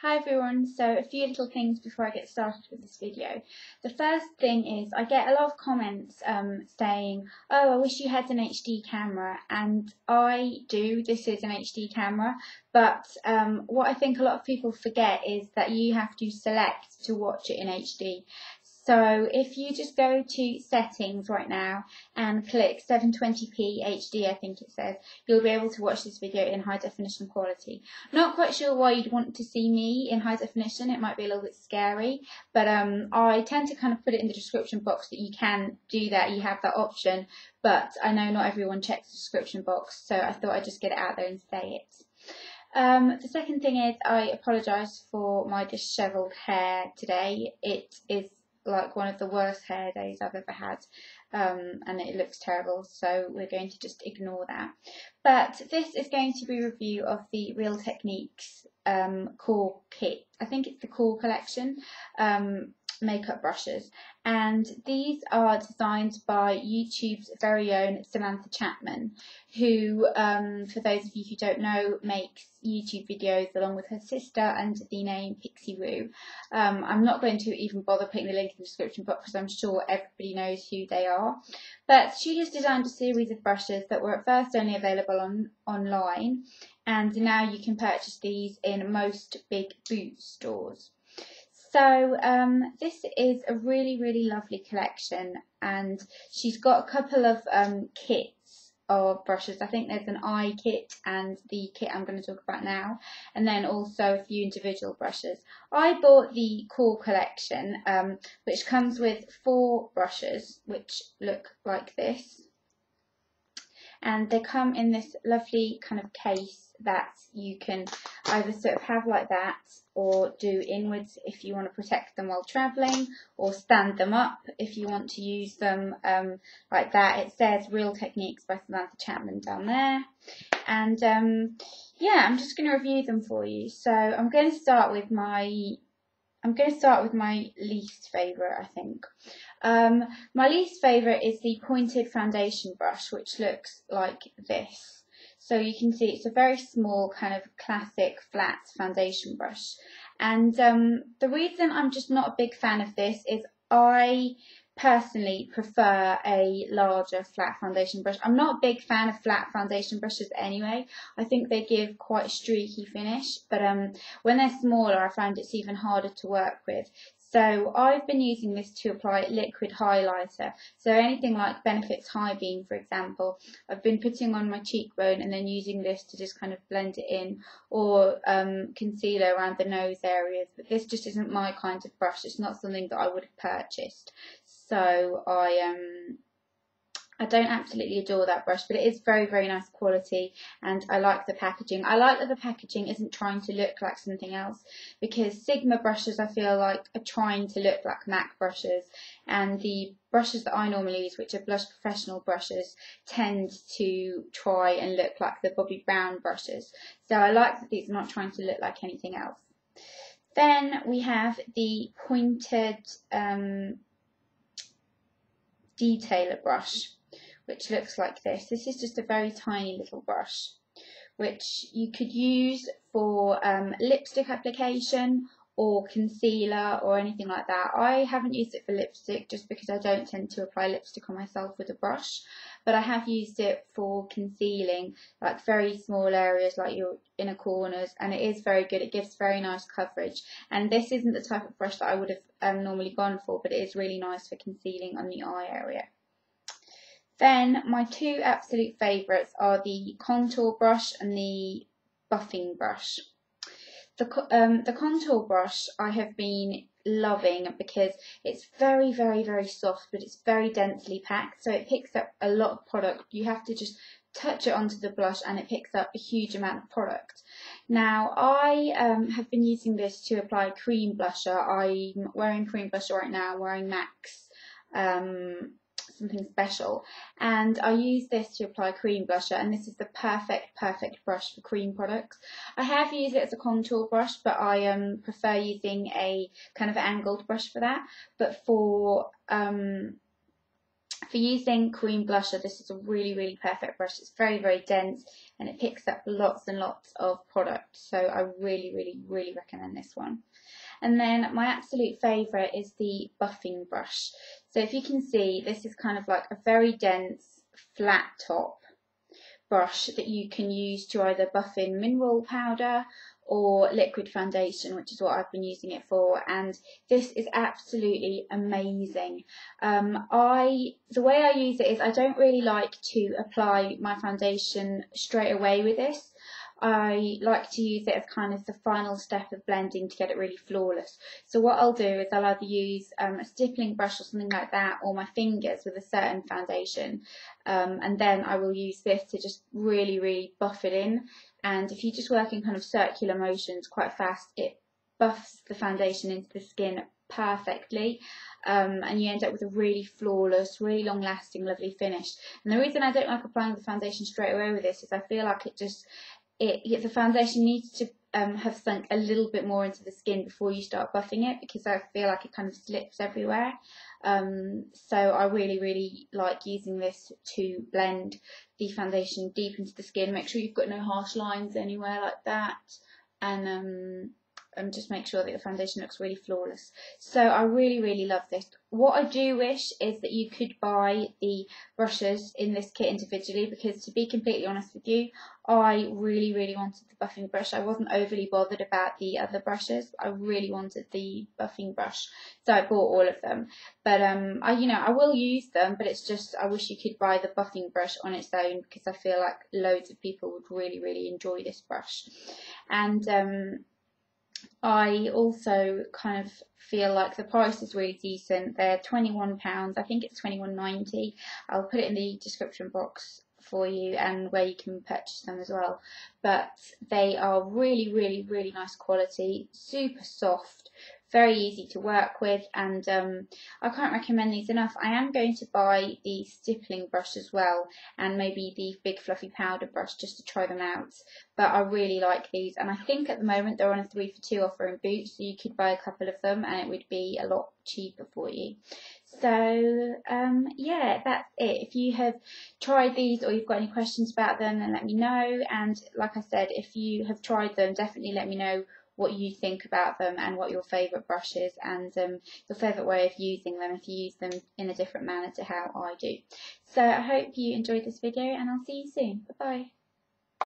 Hi everyone, so a few little things before I get started with this video. The first thing is I get a lot of comments saying, oh, I wish you had an HD camera, and I do. This is an HD camera, but what I think a lot of people forget is that you have to select to watch it in HD. So if you just go to settings right now and click 720p HD, I think it says, you'll be able to watch this video in high definition quality. Not quite sure why you'd want to see me in high definition. It might be a little bit scary, but I tend to kind of put it in the description box that you can do that. You have that option, but I know not everyone checks the description box, so I thought I'd just get it out there and say it. The second thing is I apologise for my dishevelled hair today. It is like one of the worst hair days I've ever had, and it looks terrible, so we're going to just ignore that. But this is going to be a review of the Real Techniques Core Kit. I think it's the Core Collection makeup brushes, and these are designed by YouTube's very own Samantha Chapman, who, for those of you who don't know, makes YouTube videos along with her sister under the name Fcebook. I'm not going to even bother putting the link in the description box because I'm sure everybody knows who they are. But she has designed a series of brushes that were at first only available online, and now you can purchase these in most big boot stores. So this is a really lovely collection, and she's got a couple of kits of brushes. I think there's an eye kit and the kit I'm going to talk about now, and then also a few individual brushes. I bought the Core Collection, which comes with 4 brushes which look like this, and they come in this lovely kind of case that you can either sort of have like that or do inwards if you want to protect them while travelling, or stand them up if you want to use them like that. It says Real Techniques by Samantha Chapman down there, and yeah, I'm just going to review them for you. So I'm going to start with my least favourite, I think. My least favourite is the pointed foundation brush, which looks like this. So you can see it's a very small kind of classic flat foundation brush. And the reason I'm just not a big fan of this is I personally prefer a larger flat foundation brush. I'm not a big fan of flat foundation brushes anyway. I think they give quite a streaky finish, but when they're smaller I find it's even harder to work with. So I've been using this to apply liquid highlighter. So anything like Benefit's High Beam, for example, I've been putting on my cheekbone and then using this to just kind of blend it in, or concealer around the nose areas. But this just isn't my kind of brush. It's not something that I would have purchased. So I don't absolutely adore that brush, but it is very nice quality, and I like the packaging. I like that the packaging isn't trying to look like something else, because Sigma brushes I feel like are trying to look like MAC brushes, and the brushes that I normally use, which are Blush Professional brushes, tend to try and look like the Bobbi Brown brushes. So I like that these are not trying to look like anything else. Then we have the pointed detailer brush, which looks like this. This is just a very tiny little brush, which you could use for lipstick application or concealer or anything like that. I haven't used it for lipstick just because I don't tend to apply lipstick on myself with a brush, but I have used it for concealing like very small areas like your inner corners, and it is very good. It gives very nice coverage, and this isn't the type of brush that I would have normally gone for, but it is really nice for concealing on the eye area. Then my 2 absolute favourites are the contour brush and the buffing brush. The contour brush I have been loving because it's very soft, but it's very densely packed, so it picks up a lot of product. You have to just touch it onto the blush and it picks up a huge amount of product. Now I have been using this to apply cream blusher. I'm wearing cream blusher right now. I'm wearing MAC's something special, and I use this to apply cream blusher, and this is the perfect brush for cream products. I have used it as a contour brush, but I prefer using a kind of angled brush for that. But for For using cream blusher, this is a really perfect brush. It's very dense and it picks up lots and lots of product, so I really recommend this one. And then my absolute favourite is the buffing brush. So if you can see, this is kind of like a very dense flat top brush that you can use to either buff in mineral powder or liquid foundation, which is what I've been using it for, and this is absolutely amazing. The way I use it is I don't really like to apply my foundation straight away with this. I like to use it as kind of the final step of blending to get it really flawless. So what I'll do is I'll either use a stippling brush or something like that, or my fingers with a certain foundation, and then I will use this to just really buff it in. And if you just work in kind of circular motions quite fast, it buffs the foundation into the skin perfectly, and you end up with a really flawless, really long lasting, lovely finish. And the reason I don't like applying the foundation straight away with this is I feel like the foundation needs to have sunk a little bit more into the skin before you start buffing it, because I feel like it kind of slips everywhere. So I really like using this to blend the foundation deep into the skin. Make sure you've got no harsh lines anywhere like that, and just make sure that the foundation looks really flawless. So I really love this. What I do wish is that you could buy the brushes in this kit individually, because to be completely honest with you, I really wanted the buffing brush. I wasn't overly bothered about the other brushes. I really wanted the buffing brush, so I bought all of them. But I will use them, but it's just I wish you could buy the buffing brush on its own, because I feel like loads of people would really enjoy this brush. And I also kind of feel like the price is really decent. They're £21. I think it's £21.90. I'll put it in the description box for you and where you can purchase them as well. But they are really nice quality, super soft, very easy to work with, and I can't recommend these enough. I am going to buy the stippling brush as well, and maybe the big fluffy powder brush, just to try them out. But I really like these, and I think at the moment they're on a 3 for 2 offer in Boots, so you could buy a couple of them and it would be a lot cheaper for you. So yeah, that's it. If you have tried these or you've got any questions about them, then let me know. And like I said, if you have tried them, definitely let me know what you think about them and what your favourite brush is, and your favourite way of using them, if you use them in a different manner to how I do. So I hope you enjoyed this video, and I'll see you soon. Bye bye.